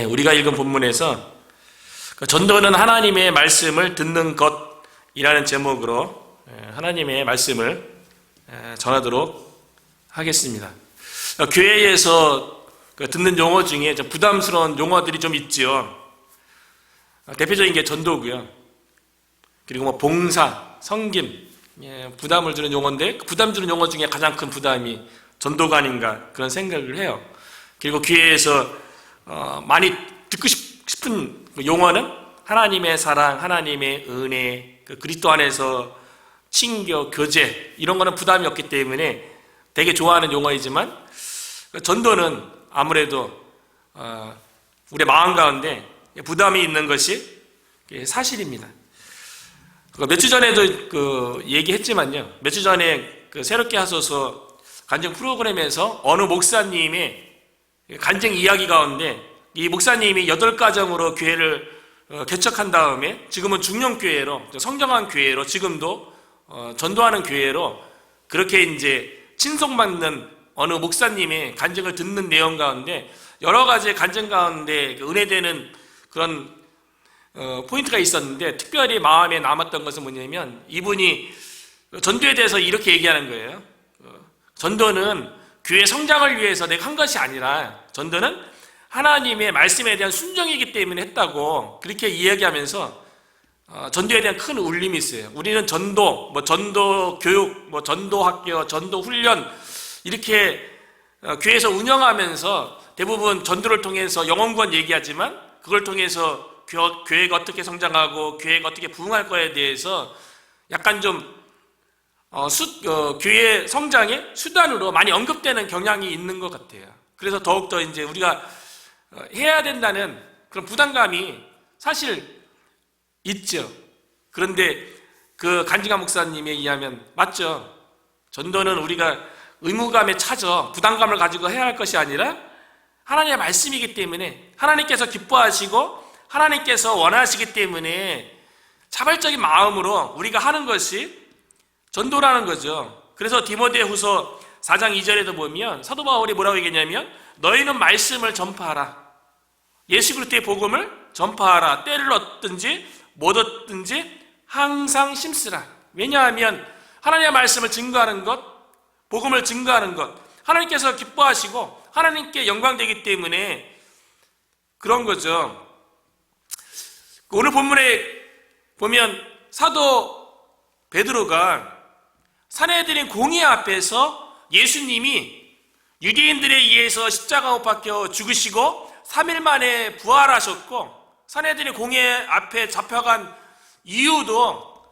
우리가 읽은 본문에서 전도는 하나님의 말씀을 듣는 것이라는 제목으로 하나님의 말씀을 전하도록 하겠습니다. 교회에서 듣는 용어 중에 좀 부담스러운 용어들이 좀 있죠. 대표적인 게 전도고요. 그리고 봉사, 섬김, 부담을 주는 용어인데 부담 주는 용어 중에 가장 큰 부담이 전도가 아닌가 그런 생각을 해요. 그리고 교회에서 많이 듣고 싶은 용어는 하나님의 사랑, 하나님의 은혜, 그리스도 안에서 친교, 교제 이런 거는 부담이 없기 때문에 되게 좋아하는 용어이지만 전도는 아무래도 우리 마음 가운데 부담이 있는 것이 사실입니다. 며칠 전에도 얘기했지만요. 며칠 전에 새롭게 하소서 간증 프로그램에서 어느 목사님의 간증 이야기 가운데 이 목사님이 8가정으로 교회를 개척한 다음에 지금은 중년교회로, 성장한 교회로, 지금도 전도하는 교회로 그렇게 이제 친송받는 어느 목사님의 간증을 듣는 내용 가운데 여러 가지 간증 가운데 은혜되는 그런 포인트가 있었는데 특별히 마음에 남았던 것은 뭐냐면 이분이 전도에 대해서 이렇게 얘기하는 거예요. 전도는 교회 성장을 위해서 내가 한 것이 아니라 전도는 하나님의 말씀에 대한 순종이기 때문에 했다고 그렇게 이야기하면서 전도에 대한 큰 울림이 있어요. 우리는 전도, 전도 교육, 전도 학교, 전도 훈련 이렇게 교회에서 운영하면서 대부분 전도를 통해서 영혼구원 얘기하지만 그걸 통해서 교회가 어떻게 성장하고 교회가 어떻게 부흥할 거에 대해서 약간 좀 교회 성장의 수단으로 많이 언급되는 경향이 있는 것 같아요. 그래서 더욱더 이제 우리가 해야 된다는 그런 부담감이 사실 있죠. 그런데 그 간증한 목사님에 의하면 맞죠. 전도는 우리가 의무감에 차져 부담감을 가지고 해야 할 것이 아니라 하나님의 말씀이기 때문에 하나님께서 기뻐하시고 하나님께서 원하시기 때문에 자발적인 마음으로 우리가 하는 것이 전도라는 거죠. 그래서 디모데후서 4장 2절에도 보면 사도 바울이 뭐라고 얘기했냐면 너희는 말씀을 전파하라. 예수 그리스도의 복음을 전파하라. 때를 얻든지 못 얻든지 항상 심쓰라. 왜냐하면 하나님의 말씀을 증거하는 것, 복음을 증거하는 것, 하나님께서 기뻐하시고 하나님께 영광되기 때문에 그런 거죠. 오늘 본문에 보면 사도 베드로가 산헤드린 공의 앞에서 예수님이 유대인들에 의해서 십자가 못 박혀 죽으시고 3일 만에 부활하셨고 산헤드린 공의 앞에 잡혀간 이유도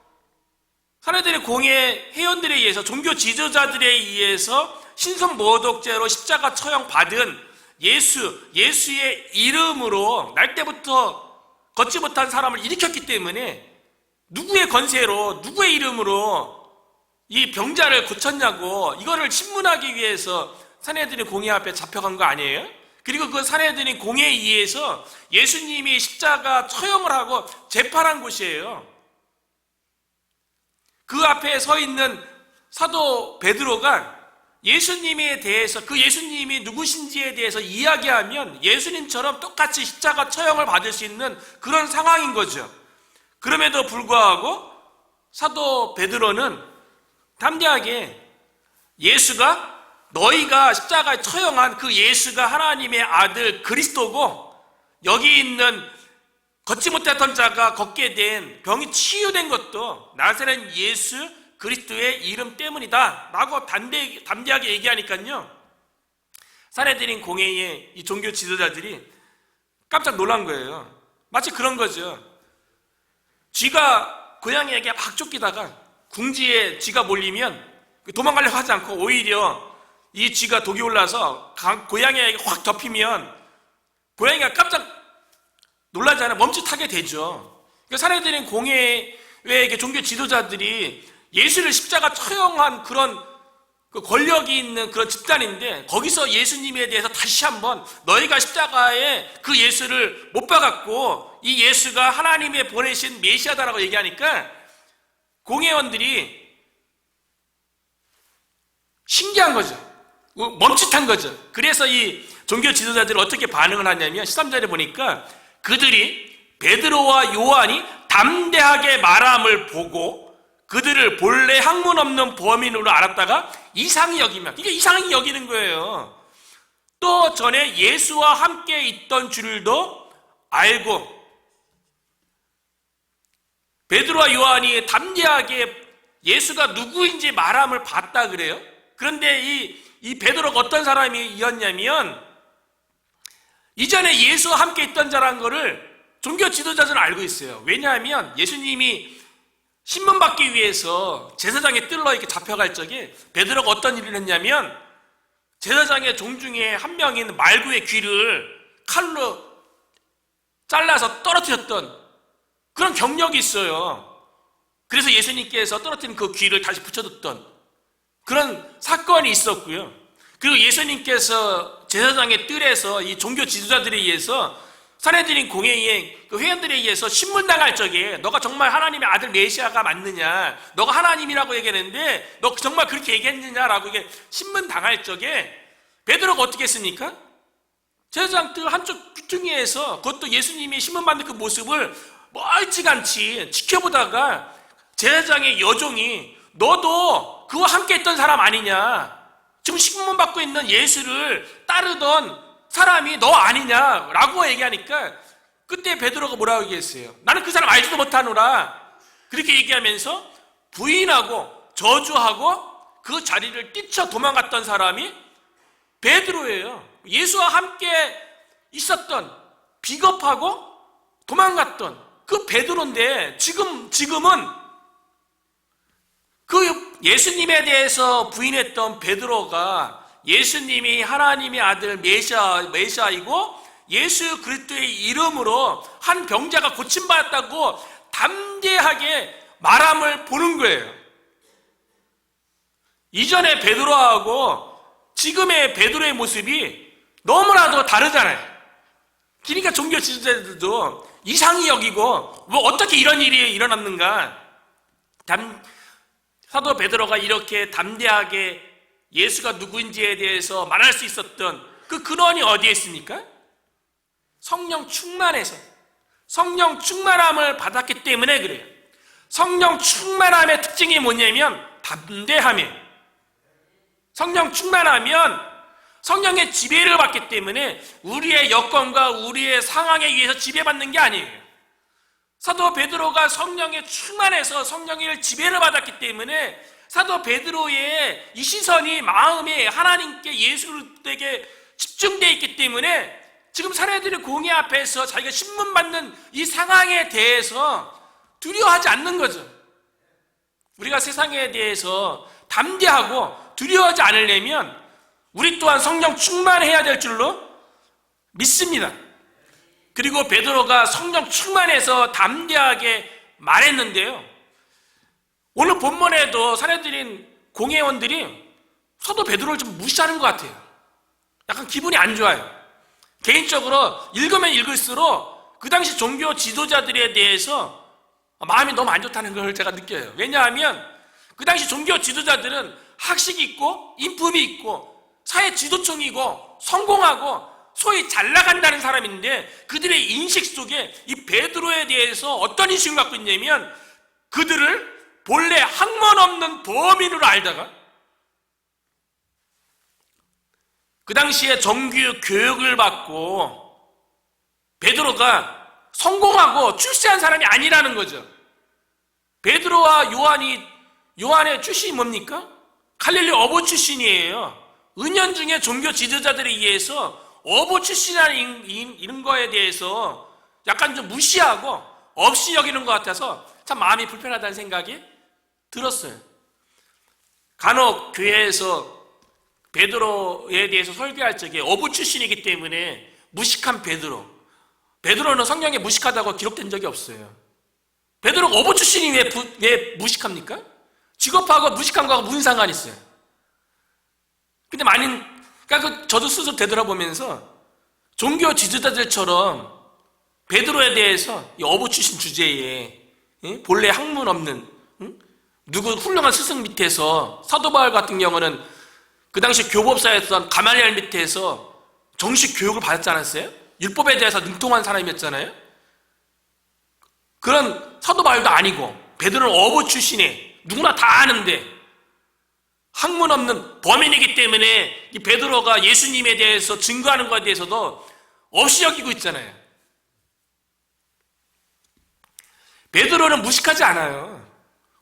산헤드린 공의 회원들에 의해서 종교 지도자들에 의해서 신성모독죄로 십자가 처형 받은 예수의 이름으로 날 때부터 걷지 못한 사람을 일으켰기 때문에 누구의 권세로 누구의 이름으로 이 병자를 고쳤냐고 이거를 신문하기 위해서 산헤드린 공회 앞에 잡혀간 거 아니에요? 그리고 그 산헤드린 공회에 의해서 예수님이 십자가 처형을 하고 재판한 곳이에요. 그 앞에 서 있는 사도 베드로가 예수님에 대해서 그 예수님이 누구신지에 대해서 이야기하면 예수님처럼 똑같이 십자가 처형을 받을 수 있는 그런 상황인 거죠. 그럼에도 불구하고 사도 베드로는 담대하게 예수가 너희가 십자가에 처형한 그 예수가 하나님의 아들 그리스도고 여기 있는 걷지 못했던 자가 걷게 된 병이 치유된 것도 나사렛 예수 그리스도의 이름 때문이다 라고 담대하게 얘기하니까요 산헤드린 공회의 이 종교 지도자들이 깜짝 놀란 거예요. 마치 그런 거죠. 쥐가 고양이에게 막 쫓기다가 궁지에 쥐가 몰리면 도망가려고 하지 않고 오히려 이 쥐가 독이 올라서 고양이에게 확 덮이면 고양이가 깜짝 놀라지 않아 멈칫하게 되죠. 산헤드린 공회의 종교 지도자들이 예수를 십자가 처형한 그런 권력이 있는 그런 집단인데 거기서 예수님에 대해서 다시 한번 너희가 십자가에 그 예수를 못 박았고 이 예수가 하나님의 보내신 메시아다라고 얘기하니까 공회원들이 신기한 거죠. 멈칫한 거죠. 그래서 이 종교 지도자들이 어떻게 반응을 하냐면 13절에 보니까 그들이 베드로와 요한이 담대하게 말함을 보고 그들을 본래 학문 없는 범인으로 알았다가 이상히 여기면, 이게 이상히 여기는 거예요. 또 전에 예수와 함께 있던 줄도 알고, 베드로와 요한이 담대하게 예수가 누구인지 말함을 봤다 그래요. 그런데 이 베드로가 어떤 사람이었냐면 이전에 예수와 함께 있던 자라는 거를 종교 지도자들은 알고 있어요. 왜냐하면 예수님이 신문 받기 위해서 제사장의 뜰로 이렇게 잡혀갈 적에 베드로가 어떤 일을 했냐면 제사장의 종 중에 한 명인 말구의 귀를 칼로 잘라서 떨어뜨렸던 그런 경력이 있어요. 그래서 예수님께서 떨어뜨린 그 귀를 다시 붙여뒀던 그런 사건이 있었고요. 그리고 예수님께서 제사장의 뜰에서 이 종교 지도자들에 의해서 산헤드린 공회의 그 회원들에 의해서 신문당할 적에 너가 정말 하나님의 아들 메시아가 맞느냐, 너가 하나님이라고 얘기했는데 너 정말 그렇게 얘기했느냐라고 이게 신문당할 적에 베드로가 어떻게 했습니까? 제사장 뜰 한쪽 귀퉁이에서 그것도 예수님이 신문받는 그 모습을 멀찌감치 지켜보다가 제사장의 여종이 너도 그와 함께 했던 사람 아니냐, 지금 신문 받고 있는 예수를 따르던 사람이 너 아니냐라고 얘기하니까 그때 베드로가 뭐라고 얘기했어요? 나는 그 사람 알지도 못하노라. 그렇게 얘기하면서 부인하고 저주하고 그 자리를 뛰쳐 도망갔던 사람이 베드로예요. 예수와 함께 있었던, 비겁하고 도망갔던 그 베드로인데 지금은 그 예수님에 대해서 부인했던 베드로가 예수님이 하나님의 아들 메시아이고 예수 그리스도의 이름으로 한 병자가 고침받았다고 담대하게 말함을 보는 거예요. 이전의 베드로하고 지금의 베드로의 모습이 너무나도 다르잖아요. 그러니까 종교 지도자들도 이상히 여기고 뭐 어떻게 이런 일이 일어났는가. 사도 베드로가 이렇게 담대하게 예수가 누구인지에 대해서 말할 수 있었던 그 근원이 어디에 있습니까? 성령 충만해서, 성령 충만함을 받았기 때문에 그래요. 성령 충만함의 특징이 뭐냐면 담대함이에요. 성령 충만하면 성령의 지배를 받기 때문에 우리의 여건과 우리의 상황에 의해서 지배받는 게 아니에요. 사도 베드로가 성령에 충만해서 성령의 지배를 받았기 때문에 사도 베드로의 이 시선이 마음에 하나님께 예수에게 집중되어 있기 때문에 지금 사내들의 공회 앞에서 자기가 신문받는 이 상황에 대해서 두려워하지 않는 거죠. 우리가 세상에 대해서 담대하고 두려워하지 않으려면 우리 또한 성령 충만해야 될 줄로 믿습니다. 그리고 베드로가 성령 충만해서 담대하게 말했는데요. 오늘 본문에도 사내들인 공회원들이 사도 베드로를 좀 무시하는 것 같아요. 약간 기분이 안 좋아요. 개인적으로 읽으면 읽을수록 그 당시 종교 지도자들에 대해서 마음이 너무 안 좋다는 걸 제가 느껴요. 왜냐하면 그 당시 종교 지도자들은 학식이 있고 인품이 있고 사회 지도층이고 성공하고 소위 잘 나간다는 사람인데 그들의 인식 속에 이 베드로에 대해서 어떤 인식을 갖고 있냐면 그들을 본래 학문 없는 범인으로 알다가 그 당시에 정규 교육을 받고 베드로가 성공하고 출세한 사람이 아니라는 거죠. 베드로와 요한의 출신이 뭡니까? 갈릴리 어부 출신이에요. 은연중에 종교 지도자들에 의해서 어부 출신이라는 이런 거에 대해서 약간 좀 무시하고 없이 여기는 것 같아서 참 마음이 불편하다는 생각이 들었어요. 간혹 교회에서 베드로에 대해서 설교할 적에 어부 출신이기 때문에 무식한 베드로는 성경에 무식하다고 기록된 적이 없어요. 베드로가 어부 출신이 왜 무식합니까? 직업하고 무식한 거하고 무슨 상관이 있어요? 근데 그러니까 저도 스스로 되돌아보면서 종교 지도자들처럼 베드로에 대해서 이 어부 출신 주제에 본래 학문 없는 누구 훌륭한 스승 밑에서 사도 바울 같은 경우는 그 당시 교법사였던 가말리엘 밑에서 정식 교육을 받았지 않았어요? 율법에 대해서 능통한 사람이었잖아요. 그런 사도 바울도 아니고 베드로는 어부 출신에 누구나 다 아는데 학문 없는 범인이기 때문에 이 베드로가 예수님에 대해서 증거하는 것에 대해서도 없이 여기고 있잖아요. 베드로는 무식하지 않아요.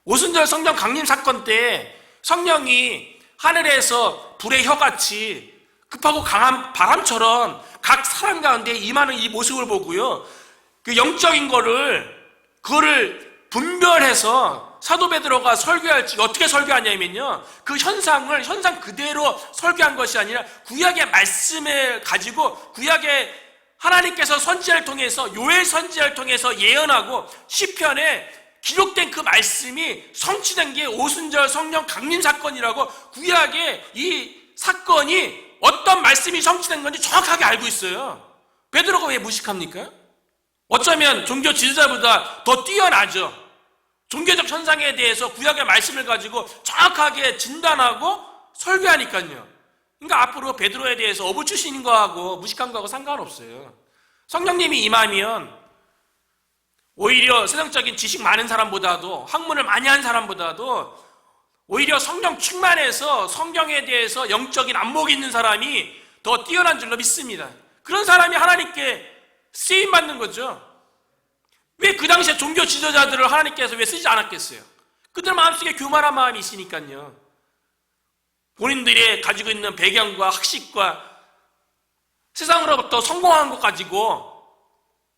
오순절 성령 강림 사건 때 성령이 하늘에서 불의 혀같이 급하고 강한 바람처럼 각 사람 가운데 임하는 이 모습을 보고요, 그 영적인 그거를 분별해서 사도 베드로가 설교할지 어떻게 설교하냐면요, 그 현상 그대로 설교한 것이 아니라 구약의 말씀을 가지고 구약의 하나님께서 선지자를 통해서 요엘 선지자를 통해서 예언하고 시편에 기록된 그 말씀이 성취된 게 오순절 성령 강림 사건이라고, 구약의 이 사건이 어떤 말씀이 성취된 건지 정확하게 알고 있어요. 베드로가 왜 무식합니까? 어쩌면 종교 지도자보다 더 뛰어나죠. 종교적 현상에 대해서 구약의 말씀을 가지고 정확하게 진단하고 설교하니까요. 그러니까 앞으로 베드로에 대해서 어부 출신인 거하고 무식한 거하고 상관없어요. 성령님이 임하면 오히려 세상적인 지식 많은 사람보다도, 학문을 많이 한 사람보다도 오히려 성령 충만해서 성경에 대해서 영적인 안목이 있는 사람이 더 뛰어난 줄로 믿습니다. 그런 사람이 하나님께 쓰임받는 거죠. 왜 그 당시에 종교 지도자들을 하나님께서 왜 쓰지 않았겠어요? 그들 마음속에 교만한 마음이 있으니까요. 본인들이 가지고 있는 배경과 학식과 세상으로부터 성공한 것 가지고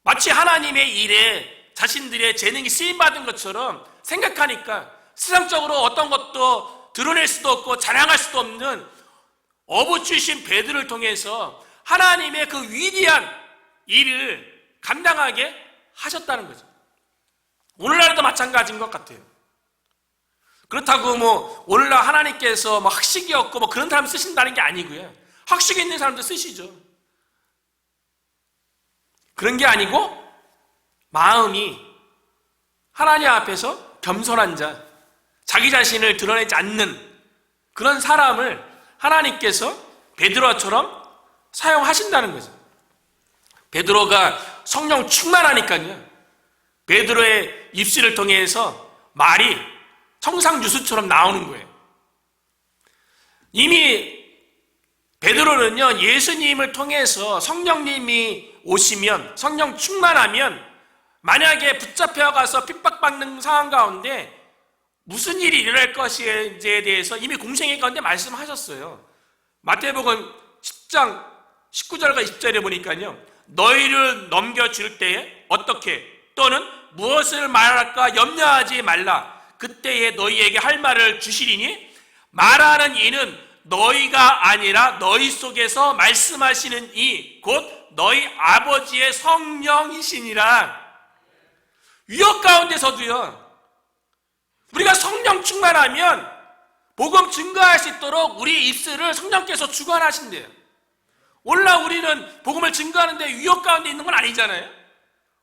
마치 하나님의 일에 자신들의 재능이 쓰임받은 것처럼 생각하니까 세상적으로 어떤 것도 드러낼 수도 없고 자랑할 수도 없는 어부 출신 베드로를 통해서 하나님의 그 위대한 일을 감당하게 하셨다는 거죠. 오늘날도 마찬가지인 것 같아요. 그렇다고 오늘날 하나님께서 학식이 없고 그런 사람 쓰신다는 게 아니고요. 학식이 있는 사람도 쓰시죠. 그런 게 아니고 마음이 하나님 앞에서 겸손한 자, 자기 자신을 드러내지 않는 그런 사람을 하나님께서 베드로처럼 사용하신다는 거죠. 베드로가 성령 충만하니까요, 베드로의 입술을 통해서 말이 청상유수처럼 나오는 거예요. 이미 베드로는요, 예수님을 통해서 성령님이 오시면, 성령 충만하면 만약에 붙잡혀가서 핍박받는 상황 가운데 무슨 일이 일어날 것인지에 대해서 이미 공생애 가운데 말씀하셨어요. 마태복음 10장 19절과 20절에 보니까요, 너희를 넘겨줄 때에 어떻게 또는 무엇을 말할까 염려하지 말라. 그때에 너희에게 할 말을 주시리니 말하는 이는 너희가 아니라 너희 속에서 말씀하시는 이 곧 너희 아버지의 성령이시니라. 위협 가운데서도요, 우리가 성령 충만하면 복음 증거할 수 있도록 우리 입술을 성령께서 주관하신대요. 오늘날 우리는 복음을 증거하는데 위협 가운데 있는 건 아니잖아요.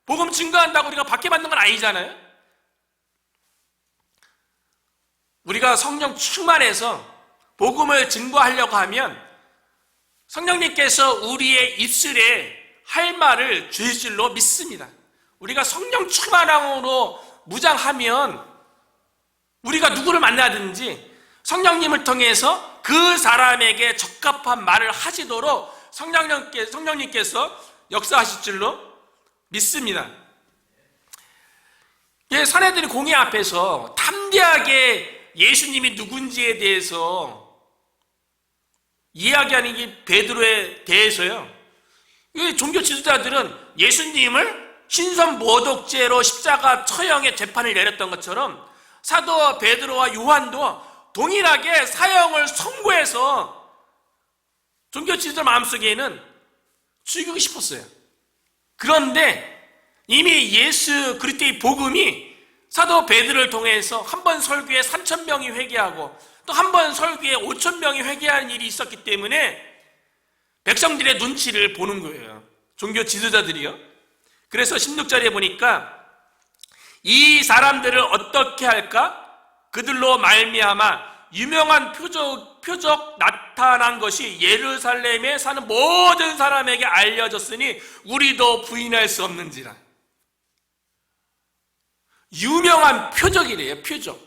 복음 증거한다고 우리가 박해받는 건 아니잖아요. 우리가 성령 충만해서 복음을 증거하려고 하면 성령님께서 우리의 입술에 할 말을 주실 줄로 믿습니다. 우리가 성령 충만함으로 무장하면 우리가 누구를 만나든지 성령님을 통해서 그 사람에게 적합한 말을 하시도록 성령님께서 역사하실 줄로 믿습니다. 사내들이 공회 앞에서 담대하게 예수님이 누군지에 대해서 이야기하는 게 베드로에 대해서요, 종교 지도자들은 예수님을 신선모독죄로 십자가 처형의 재판을 내렸던 것처럼 사도 베드로와 요한도 동일하게 사형을 선고해서 종교 지도자 마음속에는 죽이고 싶었어요. 그런데 이미 예수 그리스도의 복음이 사도 베드로를 통해서 한 번 설교에 3,000명이 회개하고 또 한 번 설교에 5,000명이 회개하는 일이 있었기 때문에 백성들의 눈치를 보는 거예요. 종교 지도자들이요. 그래서 16절에 보니까 이 사람들을 어떻게 할까? 그들로 말미암아 유명한 표적 나타난 것이 예루살렘에 사는 모든 사람에게 알려졌으니 우리도 부인할 수 없는지라. 유명한 표적이래요. 표적.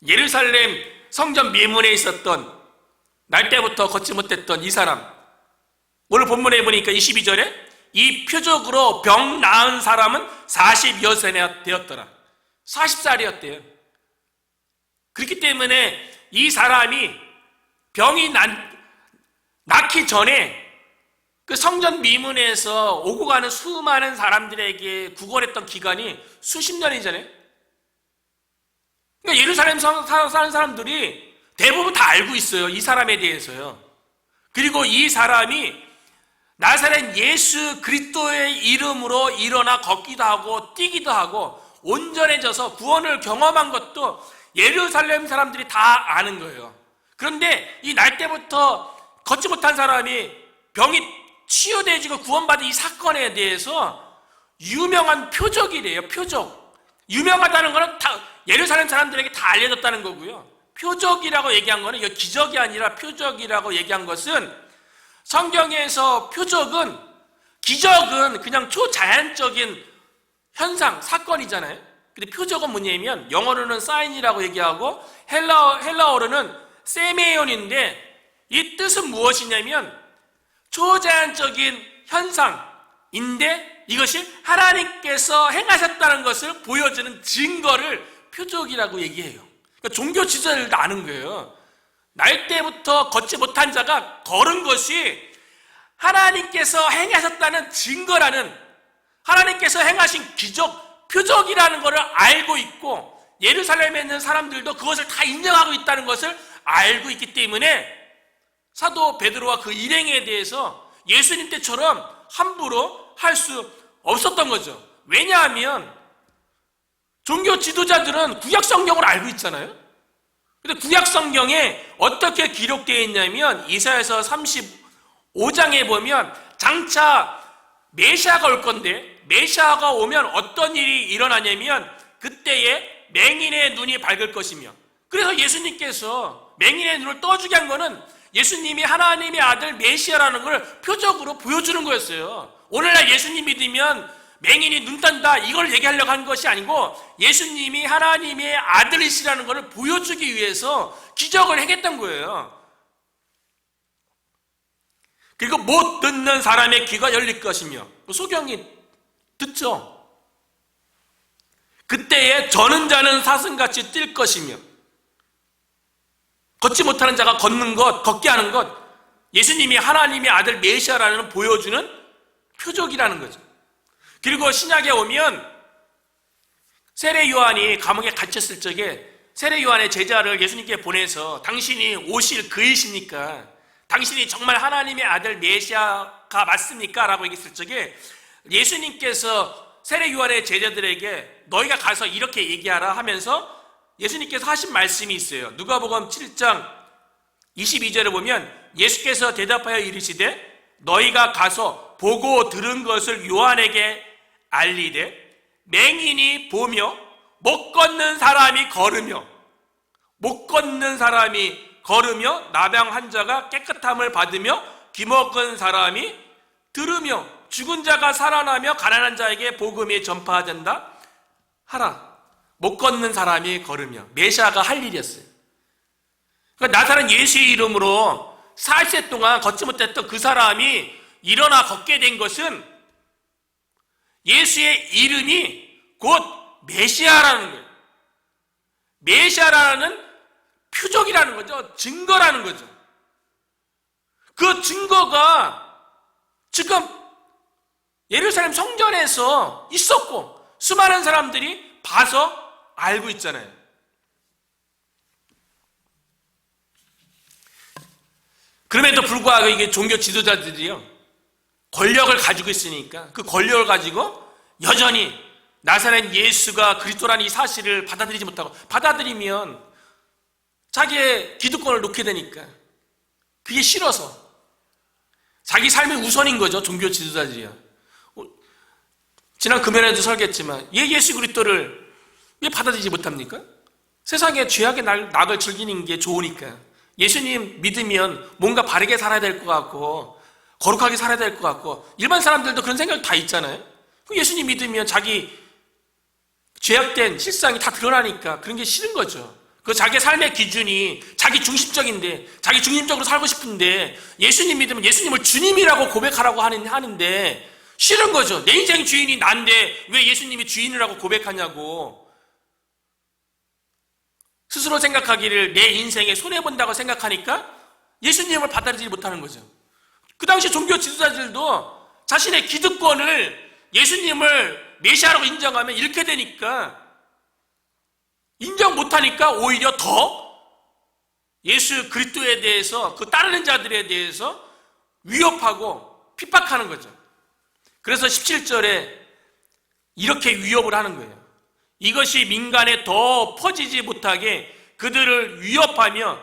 예루살렘 성전 미문에 있었던 날 때부터 걷지 못했던 이 사람, 오늘 본문에 보니까 22절에 이 표적으로 병 나은 사람은 40여 세나 되었더라. 40살이었대요. 그렇기 때문에 이 사람이 병이 낫기 전에 그 성전 미문에서 오고 가는 수많은 사람들에게 구걸했던 기간이 수십 년이잖아요. 그러니까 예루살렘 사는 사람들이 대부분 다 알고 있어요. 이 사람에 대해서요. 그리고 이 사람이 나사렛 예수 그리스도의 이름으로 일어나 걷기도 하고 뛰기도 하고 온전해져서 구원을 경험한 것도 예루살렘 사람들이 다 아는 거예요. 그런데 이 날 때부터 걷지 못한 사람이 병이 치유되어지고 구원받은 이 사건에 대해서 유명한 표적이래요. 표적. 유명하다는 거는 다 예루살렘 사람들에게 다 알려졌다는 거고요. 표적이라고 얘기한 거는 이거 기적이 아니라 표적이라고 얘기한 것은 성경에서 표적은, 기적은 그냥 초자연적인 현상, 사건이잖아요. 근데 표적은 뭐냐면 영어로는 사인이라고 얘기하고 헬라어로는 세메온인데 이 뜻은 무엇이냐면 초자연적인 현상인데 이것이 하나님께서 행하셨다는 것을 보여주는 증거를 표적이라고 얘기해요. 그러니까 종교 지도자들도 아는 거예요. 날 때부터 걷지 못한 자가 걸은 것이 하나님께서 행하셨다는 증거라는, 하나님께서 행하신 기적, 표적이라는 것을 알고 있고 예루살렘에 있는 사람들도 그것을 다 인정하고 있다는 것을 알고 있기 때문에 사도 베드로와 그 일행에 대해서 예수님 때처럼 함부로 할 수 없었던 거죠. 왜냐하면 종교 지도자들은 구약 성경을 알고 있잖아요. 근데 구약 성경에 어떻게 기록되어 있냐면 이사야서 35장에 보면 장차 메시아가 올 건데 메시아가 오면 어떤 일이 일어나냐면 그때에 맹인의 눈이 밝을 것이며, 그래서 예수님께서 맹인의 눈을 떠주게 한 거는 예수님이 하나님의 아들 메시아라는 걸 표적으로 보여주는 거였어요. 오늘날 예수님 믿으면 맹인이 눈 뜬다 이걸 얘기하려고 한 것이 아니고 예수님이 하나님의 아들이시라는 것을 보여주기 위해서 기적을 행했던 거예요. 그리고 못 듣는 사람의 귀가 열릴 것이며, 소경이 듣죠. 그때에 저는 자는 사슴같이 뛸 것이며, 걷지 못하는 자가 걷는 것, 걷게 하는 것, 예수님이 하나님의 아들 메시아라는 보여주는 표적이라는 거죠. 그리고 신약에 오면 세례 요한이 감옥에 갇혔을 적에 세례 요한의 제자를 예수님께 보내서 당신이 오실 그이십니까? 당신이 정말 하나님의 아들 메시아가 맞습니까? 라고 얘기했을 적에 예수님께서 세례 요한의 제자들에게 너희가 가서 이렇게 얘기하라 하면서 예수님께서 하신 말씀이 있어요. 누가복음 7장 22절에 보면 예수께서 대답하여 이르시되 너희가 가서 보고 들은 것을 요한에게 알리되 맹인이 보며 못 걷는 사람이 걸으며 나병 환자가 깨끗함을 받으며 귀먹은 사람이 들으며 죽은 자가 살아나며 가난한 자에게 복음이 전파된다 하라. 못 걷는 사람이 걸으며, 메시아가 할 일이었어요. 그러니까 나사렛 예수의 이름으로 40세 동안 걷지 못했던 그 사람이 일어나 걷게 된 것은 예수의 이름이 곧 메시아라는 거예요. 메시아라는 표적이라는 거죠. 증거라는 거죠. 그 증거가 지금 예루살렘 성전에서 있었고 수많은 사람들이 봐서 알고 있잖아요. 그럼에도 불구하고 이게 종교 지도자들이요, 권력을 가지고 있으니까 그 권력을 가지고 여전히 나사렛 예수가 그리스도라는 이 사실을 받아들이지 못하고, 받아들이면 자기의 기득권을 놓게 되니까 그게 싫어서 자기 삶이 우선인 거죠. 종교 지도자들이요. 지난 금요일에도 설계했지만 예수 그리스도를 왜 받아들이지 못합니까? 세상에 죄악의 낙을 즐기는 게 좋으니까. 예수님 믿으면 뭔가 바르게 살아야 될 것 같고 거룩하게 살아야 될 것 같고 일반 사람들도 그런 생각 다 있잖아요. 예수님 믿으면 자기 죄악된 실상이 다 드러나니까 그런 게 싫은 거죠. 그 자기 삶의 기준이 자기 중심적인데 자기 중심적으로 살고 싶은데 예수님 믿으면 예수님을 주님이라고 고백하라고 하는데 싫은 거죠. 내 인생 주인이 난데 왜 예수님이 주인이라고 고백하냐고. 스스로 생각하기를 내 인생에 손해본다고 생각하니까 예수님을 받아들이지 못하는 거죠. 그 당시 종교 지도자들도 자신의 기득권을 예수님을 메시아라고 인정하면 잃게 되니까 인정 못하니까 오히려 더 예수 그리스도에 대해서 그 따르는 자들에 대해서 위협하고 핍박하는 거죠. 그래서 17절에 이렇게 위협을 하는 거예요. 이것이 민간에 더 퍼지지 못하게 그들을 위협하며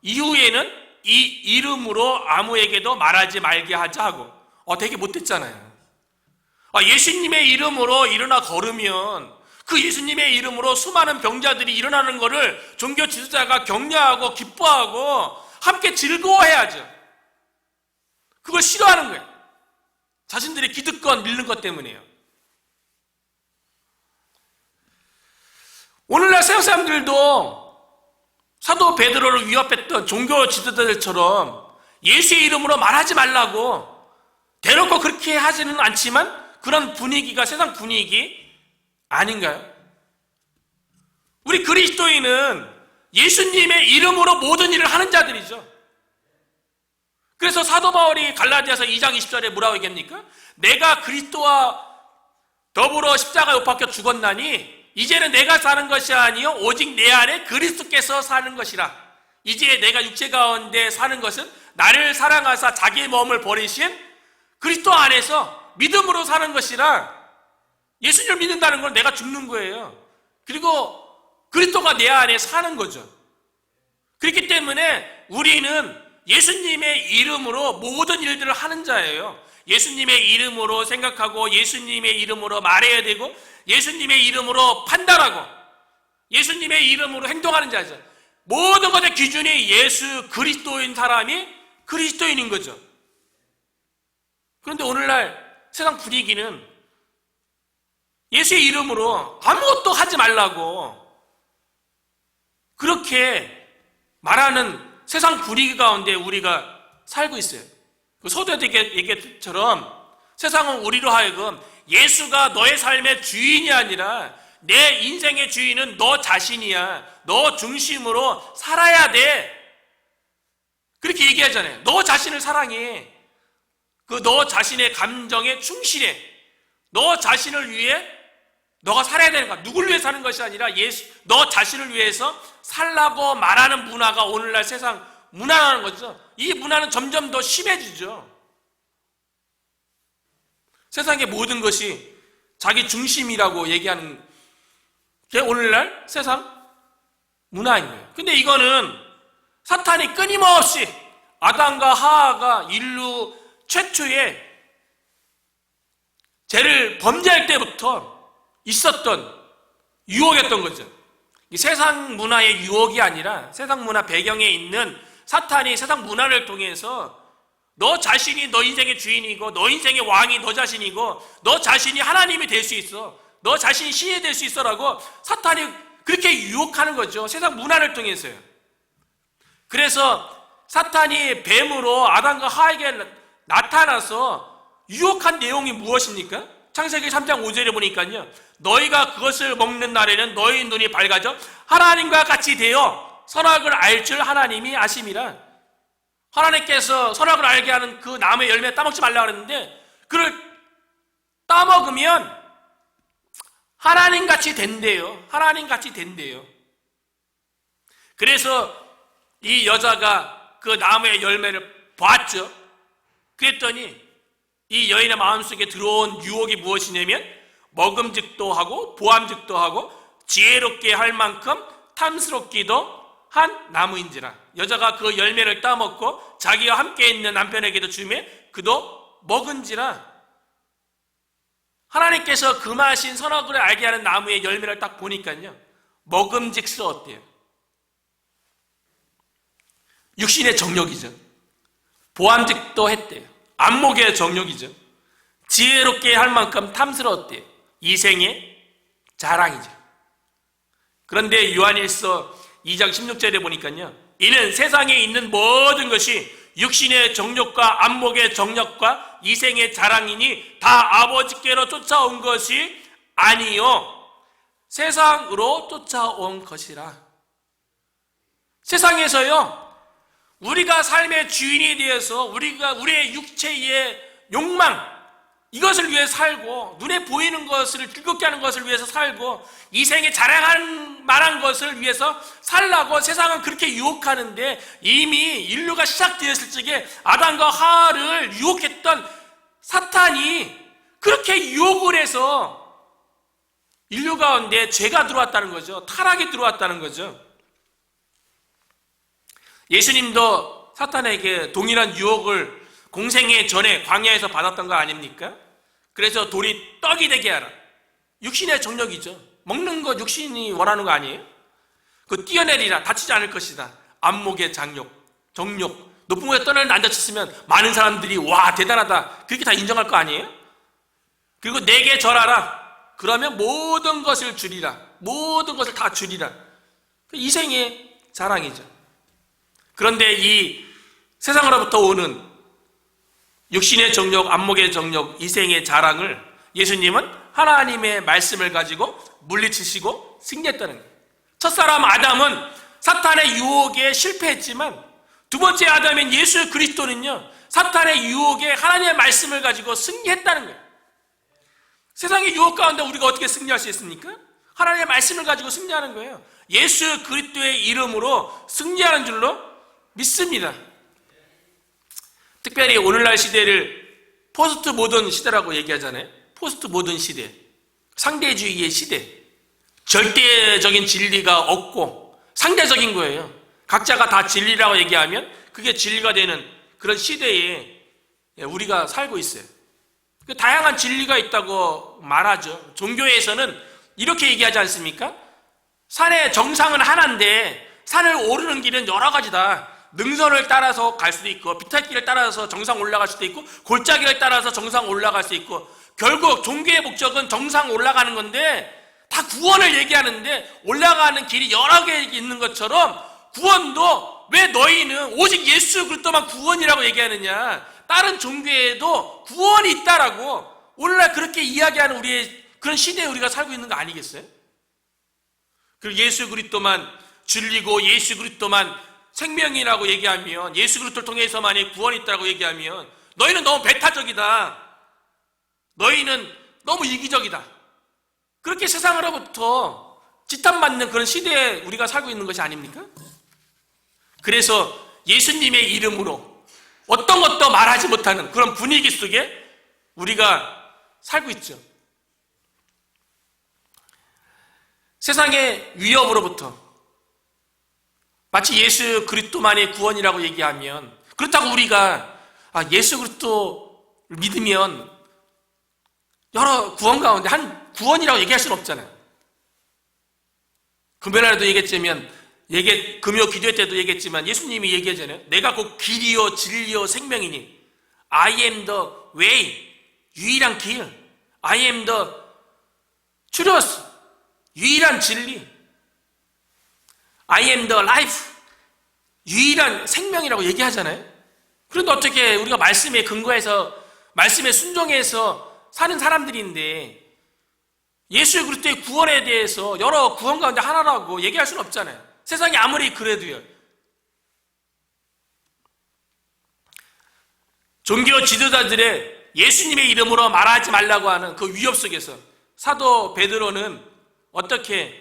이후에는 이 이름으로 아무에게도 말하지 말게 하자 하고 되게 못했잖아요. 예수님의 이름으로 일어나 걸으면 그 예수님의 이름으로 수많은 병자들이 일어나는 것을 종교 지도자가 격려하고 기뻐하고 함께 즐거워해야죠. 그걸 싫어하는 거예요. 자신들의 기득권 밀는 것 때문에요. 오늘날 세상 사람들도 사도 베드로를 위협했던 종교 지도자들처럼 예수의 이름으로 말하지 말라고 대놓고 그렇게 하지는 않지만 그런 분위기가 세상 분위기 아닌가요? 우리 그리스도인은 예수님의 이름으로 모든 일을 하는 자들이죠. 그래서 사도 바울이 갈라디아서 2장 20절에 뭐라고 얘기합니까? 내가 그리스도와 더불어 십자가에 못 박혀 죽었나니 이제는 내가 사는 것이 아니요 오직 내 안에 그리스도께서 사는 것이라. 이제 내가 육체 가운데 사는 것은 나를 사랑하사 자기의 몸을 버리신 그리스도 안에서 믿음으로 사는 것이라. 예수님을 믿는다는 건 내가 죽는 거예요. 그리고 그리스도가 내 안에 사는 거죠. 그렇기 때문에 우리는 예수님의 이름으로 모든 일들을 하는 자예요. 예수님의 이름으로 생각하고 예수님의 이름으로 말해야 되고 예수님의 이름으로 판단하고 예수님의 이름으로 행동하는 자죠. 모든 것의 기준이 예수 그리스도인 사람이 그리스도인인 거죠. 그런데 오늘날 세상 분위기는 예수의 이름으로 아무것도 하지 말라고 그렇게 말하는 세상 분위기 가운데 우리가 살고 있어요. 소도의 얘기처럼 세상은 우리로 하여금 예수가 너의 삶의 주인이 아니라 내 인생의 주인은 너 자신이야. 너 중심으로 살아야 돼. 그렇게 얘기하잖아요. 너 자신을 사랑해. 너 자신의 감정에 충실해. 너 자신을 위해 너가 살아야 되는 거야. 누굴 위해 사는 것이 아니라 너 자신을 위해서 살라고 말하는 문화가 오늘날 세상 문화라는 거죠. 이 문화는 점점 더 심해지죠. 세상의 모든 것이 자기 중심이라고 얘기하는 게 오늘날 세상 문화인 거예요. 근데 이거는 사탄이 끊임없이 아담과 하하가 인류 최초의 죄를 범죄할 때부터 있었던 유혹이었던 거죠. 세상 문화의 유혹이 아니라 세상 문화 배경에 있는 사탄이 세상 문화를 통해서 너 자신이 너 인생의 주인이고 너 인생의 왕이 너 자신이고 너 자신이 하나님이 될 수 있어. 너 자신이 신이 될 수 있어라고 사탄이 그렇게 유혹하는 거죠. 세상 문화를 통해서요. 그래서 사탄이 뱀으로 아담과 하에게 나타나서 유혹한 내용이 무엇입니까? 창세기 3장 5절에 보니까요. 너희가 그것을 먹는 날에는 너희 눈이 밝아져 하나님과 같이 되어 선악을 알 줄 하나님이 아심이라. 하나님께서 선악을 알게 하는 그 나무의 열매 따먹지 말라고 그랬는데 그를 따먹으면 하나님같이 된대요. 하나님같이 된대요. 그래서 이 여자가 그 나무의 열매를 봤죠. 그랬더니 이 여인의 마음속에 들어온 유혹이 무엇이냐면 먹음직도 하고 보암직도 하고 지혜롭게 할 만큼 탐스럽기도 한 나무인지라. 여자가 그 열매를 따먹고 자기와 함께 있는 남편에게도 주매 그도 먹은지라. 하나님께서 금하신 선악을 알게 하는 나무의 열매를 딱 보니까요 먹음직스러웠대요. 육신의 정욕이죠. 보암직도 했대요. 안목의 정욕이죠. 지혜롭게 할 만큼 탐스러웠대요. 이생의 자랑이죠. 그런데 요한일서 2장 16절에 보니까요, 이는 세상에 있는 모든 것이 육신의 정욕과 안목의 정욕과 이생의 자랑이니 다 아버지께로 쫓아온 것이 아니요 세상으로 쫓아온 것이라. 세상에서요, 우리가 삶의 주인이 되어서 우리의 육체의 욕망, 이것을 위해 살고, 눈에 보이는 것을 즐겁게 하는 것을 위해서 살고, 이 생에 자랑할 만한 것을 위해서 살라고 세상은 그렇게 유혹하는데, 이미 인류가 시작되었을 적에 아담과 하와를 유혹했던 사탄이 그렇게 유혹을 해서 인류 가운데 죄가 들어왔다는 거죠. 타락이 들어왔다는 거죠. 예수님도 사탄에게 동일한 유혹을 공생애 전에 광야에서 받았던 거 아닙니까? 그래서 돌이 떡이 되게 하라. 육신의 정욕이죠. 먹는 거 육신이 원하는 거 아니에요? 그 뛰어내리라. 다치지 않을 것이다. 안목의 정욕. 높은 곳에 떠나는데 앉아있으면 많은 사람들이 와 대단하다 그렇게 다 인정할 거 아니에요? 그리고 내게 절하라. 그러면 모든 것을 주리라. 모든 것을 다 주리라. 이생의 자랑이죠. 그런데 이 세상으로부터 오는 육신의 정욕, 안목의 정욕, 이생의 자랑을 예수님은 하나님의 말씀을 가지고 물리치시고 승리했다는 거예요. 첫사람 아담은 사탄의 유혹에 실패했지만 두 번째 아담인 예수 그리스도는요, 사탄의 유혹에 하나님의 말씀을 가지고 승리했다는 거예요. 세상의 유혹 가운데 우리가 어떻게 승리할 수 있습니까? 하나님의 말씀을 가지고 승리하는 거예요. 예수 그리스도의 이름으로 승리하는 줄로 믿습니다. 특별히 오늘날 시대를 포스트 모던 시대라고 얘기하잖아요. 포스트 모던 시대, 상대주의의 시대. 절대적인 진리가 없고 상대적인 거예요. 각자가 다 진리라고 얘기하면 그게 진리가 되는 그런 시대에 우리가 살고 있어요. 다양한 진리가 있다고 말하죠. 종교에서는 이렇게 얘기하지 않습니까? 산의 정상은 하나인데 산을 오르는 길은 여러 가지다. 능선을 따라서 갈 수도 있고, 비탈길을 따라서 정상 올라갈 수도 있고, 골짜기를 따라서 정상 올라갈 수 있고, 결국 종교의 목적은 정상 올라가는 건데 다 구원을 얘기하는데, 올라가는 길이 여러 개 있는 것처럼 구원도 왜 너희는 오직 예수 그리스도만 구원이라고 얘기하느냐, 다른 종교에도 구원이 있다라고 오늘날 그렇게 이야기하는 우리의 그런 시대에 우리가 살고 있는 거 아니겠어요? 그리고 예수 그리스도만 진리고 예수 그리스도만 생명이라고 얘기하면, 예수 그리스도를 통해서만이 구원이 있다고 얘기하면 너희는 너무 배타적이다, 너희는 너무 이기적이다, 그렇게 세상으로부터 지탄받는 그런 시대에 우리가 살고 있는 것이 아닙니까? 그래서 예수님의 이름으로 어떤 것도 말하지 못하는 그런 분위기 속에 우리가 살고 있죠. 세상의 위협으로부터, 마치 예수 그리스도만의 구원이라고 얘기하면, 그렇다고 우리가 예수 그리스도를 믿으면 여러 구원 가운데 한 구원이라고 얘기할 수는 없잖아요. 금요일날에도 얘기했지만, 금요 기도회 때도 얘기했지만 예수님이 얘기하잖아요. 내가 곧 길이요 진리요 생명이니, I am the way, 유일한 길, I am the truth, 유일한 진리, I am the life, 유일한 생명이라고 얘기하잖아요. 그런데 어떻게 우리가 말씀에 근거해서, 말씀에 순종해서 사는 사람들인데 예수 그리스도의 구원에 대해서 여러 구원 가운데 하나라고 얘기할 수는 없잖아요. 세상이 아무리 그래도요. 종교 지도자들의 예수님의 이름으로 말하지 말라고 하는 그 위협 속에서 사도 베드로는 어떻게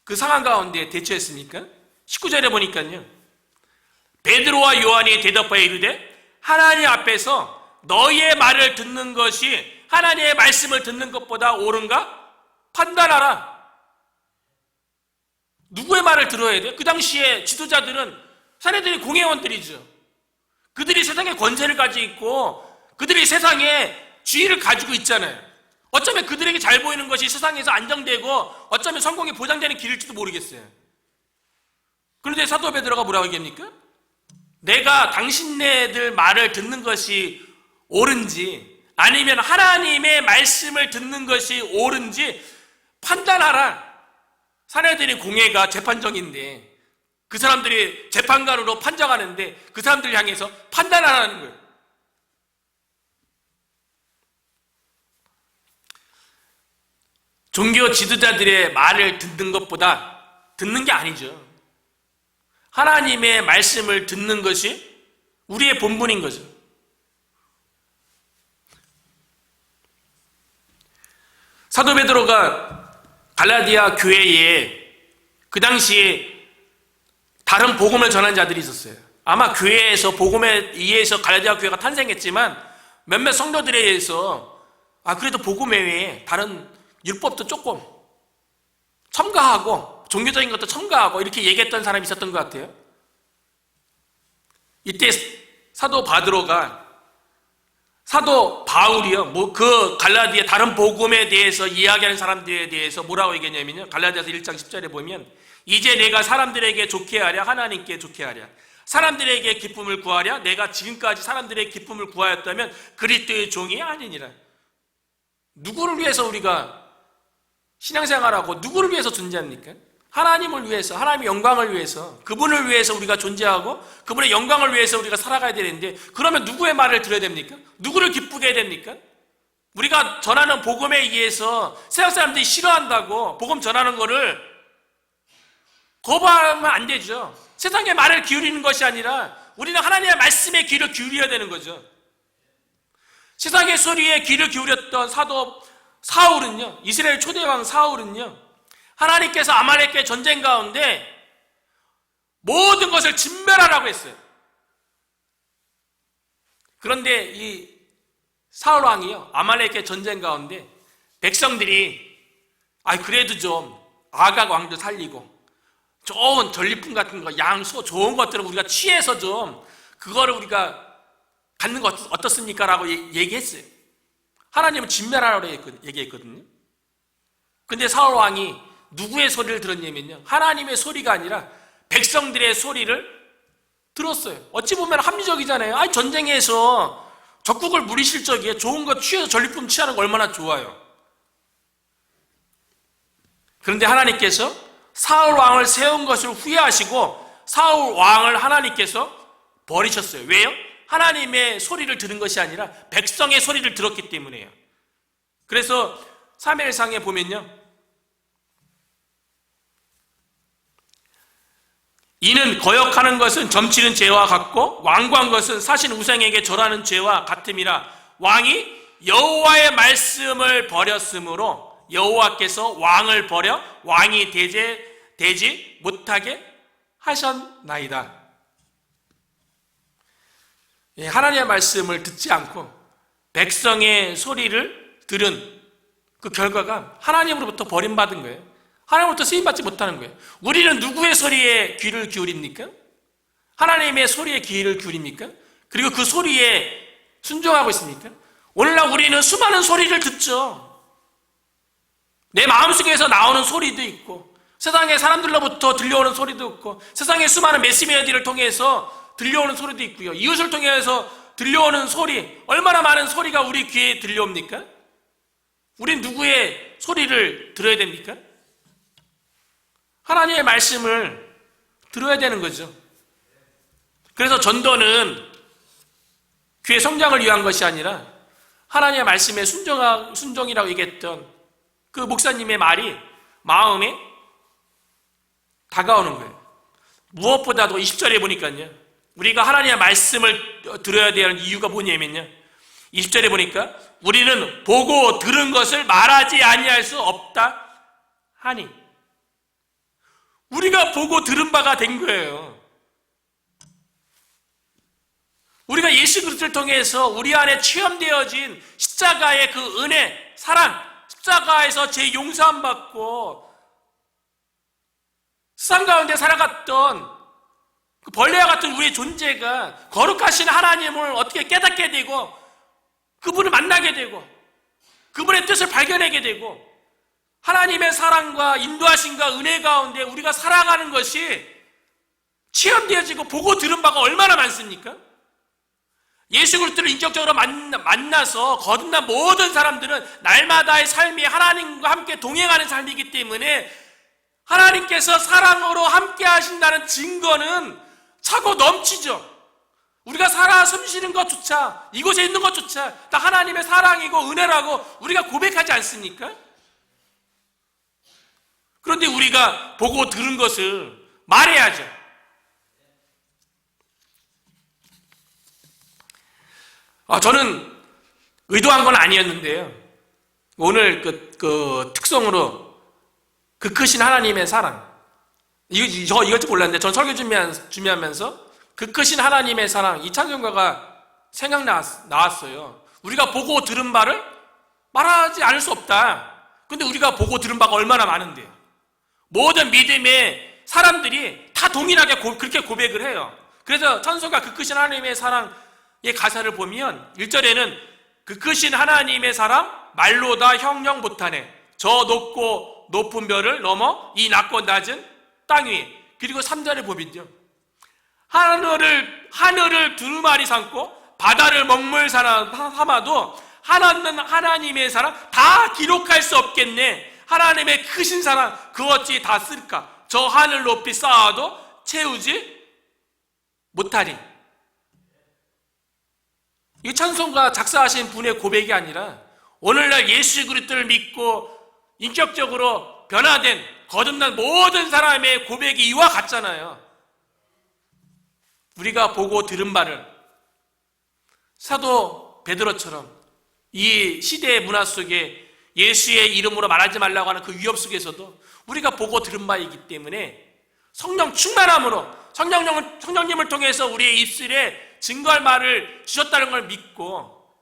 그 상황 가운데 대처했습니까? 19절에 보니까요, 베드로와 요한이 대답하여 이르되 하나님 앞에서 너희의 말을 듣는 것이 하나님의 말씀을 듣는 것보다 옳은가? 판단하라. 누구의 말을 들어야 돼요? 그 당시에 지도자들은 사내들이 공회원들이죠. 그들이 세상의 권세를 가지고 있고 그들이 세상에 지위를 가지고 있잖아요. 어쩌면 그들에게 잘 보이는 것이 세상에서 안정되고 어쩌면 성공이 보장되는 길일지도 모르겠어요. 그런데 사도 베드로가 뭐라고 얘기합니까? 내가 당신네들 말을 듣는 것이 옳은지 아니면 하나님의 말씀을 듣는 것이 옳은지 판단하라. 사내들이 공회가 재판정인데 그 사람들이 재판관으로 판정하는데 그 사람들을 향해서 판단하라는 거예요. 종교 지도자들의 말을 듣는 것보다 듣는 게 아니죠. 하나님의 말씀을 듣는 것이 우리의 본분인 거죠. 사도 베드로가 갈라디아 교회에 그 당시에 다른 복음을 전한 자들이 있었어요. 아마 교회에서 복음에 의해서 갈라디아 교회가 탄생했지만 몇몇 성도들에 의해서 그래도 복음 외에 다른 율법도 조금 첨가하고 종교적인 것도 첨가하고 이렇게 얘기했던 사람이 있었던 것 같아요. 이때 사도 바울이요, 그 갈라디아 다른 복음에 대해서 이야기하는 사람들에 대해서 뭐라고 얘기했냐면요, 갈라디아서 1장 10절에 보면 이제 내가 사람들에게 좋게 하랴 하나님께 좋게 하랴, 사람들에게 기쁨을 구하랴 내가 지금까지 사람들의 기쁨을 구하였다면 그리스도의 종이 아니니라. 누구를 위해서 우리가 신앙생활하고 누구를 위해서 존재합니까? 하나님을 위해서, 하나님의 영광을 위해서, 그분을 위해서 우리가 존재하고 그분의 영광을 위해서 우리가 살아가야 되는데, 그러면 누구의 말을 들어야 됩니까? 누구를 기쁘게 해야 됩니까? 우리가 전하는 복음에 의해서 세상 사람들이 싫어한다고 복음 전하는 거를 거부하면 안 되죠. 세상의 말을 기울이는 것이 아니라 우리는 하나님의 말씀에 귀를 기울여야 되는 거죠. 세상의 소리에 귀를 기울였던 사도 사울은요, 이스라엘 초대왕 사울은요, 하나님께서 아말렉과의 전쟁 가운데 모든 것을 진멸하라고 했어요. 그런데 이 사울 왕이요, 아말렉과의 전쟁 가운데 백성들이 그래도 좀 아각 왕도 살리고 좋은 전리품 같은 거, 양, 소, 좋은 것들을 우리가 취해서 좀 그거를 우리가 갖는 거 어떻습니까? 라고 얘기했어요. 하나님은 진멸하라고 얘기했거든요. 근데 사울 왕이 누구의 소리를 들었냐면요, 하나님의 소리가 아니라 백성들의 소리를 들었어요. 어찌 보면 합리적이잖아요. 전쟁에서 적국을 무리실 적에 좋은 거 취해서 전리품 취하는 거 얼마나 좋아요. 그런데 하나님께서 사울 왕을 세운 것을 후회하시고 사울 왕을 하나님께서 버리셨어요. 왜요? 하나님의 소리를 들은 것이 아니라 백성의 소리를 들었기 때문에요. 그래서 사무엘상에 보면요, 이는 거역하는 것은 점치는 죄와 같고 완고한 것은 사신 우상에게 절하는 죄와 같음이라. 왕이 여호와의 말씀을 버렸으므로 여호와께서 왕을 버려 왕이 되지 못하게 하셨나이다. 하나님의 말씀을 듣지 않고 백성의 소리를 들은 그 결과가 하나님으로부터 버림받은 거예요. 하나님으로부터 쓰임받지 못하는 거예요. 우리는 누구의 소리에 귀를 기울입니까? 하나님의 소리에 귀를 기울입니까? 그리고 그 소리에 순종하고 있습니까? 오늘날 우리는 수많은 소리를 듣죠. 내 마음속에서 나오는 소리도 있고 세상의 사람들로부터 들려오는 소리도 있고 세상의 수많은 메시메디를 통해서 들려오는 소리도 있고요, 이웃을 통해서 들려오는 소리, 얼마나 많은 소리가 우리 귀에 들려옵니까? 우린 누구의 소리를 들어야 됩니까? 하나님의 말씀을 들어야 되는 거죠. 그래서 전도는 교회 성장을 위한 것이 아니라 하나님의 말씀에 순종이라고 얘기했던 그 목사님의 말이 마음에 다가오는 거예요. 무엇보다도 20절에 보니까요, 우리가 하나님의 말씀을 들어야 되는 이유가 뭐냐면요, 20절에 보니까 우리는 보고 들은 것을 말하지 아니할 수 없다 하니, 우리가 보고 들은 바가 된 거예요. 우리가 예수 그리스도를 통해서 우리 안에 체험되어진 십자가의 그 은혜, 사랑, 십자가에서 제 용서함 받고 세상 가운데 살아갔던 그 벌레와 같은 우리의 존재가 거룩하신 하나님을 어떻게 깨닫게 되고 그분을 만나게 되고 그분의 뜻을 발견하게 되고 하나님의 사랑과 인도하심과 은혜 가운데 우리가 살아가는 것이 체험되어지고 보고 들은 바가 얼마나 많습니까? 예수 그리스도를 인격적으로 만나서 거듭난 모든 사람들은 날마다의 삶이 하나님과 함께 동행하는 삶이기 때문에 하나님께서 사랑으로 함께 하신다는 증거는 차고 넘치죠. 우리가 살아 숨쉬는 것조차, 이곳에 있는 것조차 다 하나님의 사랑이고 은혜라고 우리가 고백하지 않습니까? 그런데 우리가 보고 들은 것을 말해야죠. 저는 의도한 건 아니었는데요. 오늘 그 특성으로 그 크신 하나님의 사랑. 이것도 몰랐는데, 전 설교 준비하면서 그 크신 하나님의 사랑, 이 찬송가가 나왔어요. 우리가 보고 들은 바를 말하지 않을 수 없다. 근데 우리가 보고 들은 바가 얼마나 많은데요. 모든 믿음의 사람들이 다 동일하게 그렇게 고백을 해요. 그래서 찬송가 그 크신 하나님의 사랑의 가사를 보면 1절에는 그 크신 하나님의 사랑 말로 다 형용 못하네. 저 높고 높은 별을 넘어 이 낮고 낮은 땅 위에. 그리고 3절에 보면요, 하늘을 두루마리 삼고 바다를 먹물 삼아도 하나님의 사랑 다 기록할 수 없겠네. 하나님의 크신 사랑 그 어찌 다 쓸까? 저 하늘 높이 쌓아도 채우지 못하리. 이 찬송가 작사하신 분의 고백이 아니라 오늘날 예수 그리스도를 믿고 인격적으로 변화된 거듭난 모든 사람의 고백이 이와 같잖아요. 우리가 보고 들은 바를 사도 베드로처럼 이 시대의 문화 속에 예수의 이름으로 말하지 말라고 하는 그 위협 속에서도 우리가 보고 들은 바이기 때문에 성령 충만함으로 성령님을 통해서 우리의 입술에 증거할 말을 주셨다는 걸 믿고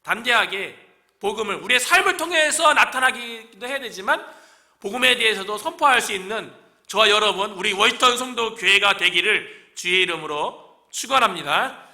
담대하게 복음을 우리의 삶을 통해서 나타나기도 해야 되지만 복음에 대해서도 선포할 수 있는 저와 여러분, 우리 워싱턴 성도 교회가 되기를 주의 이름으로 축원합니다.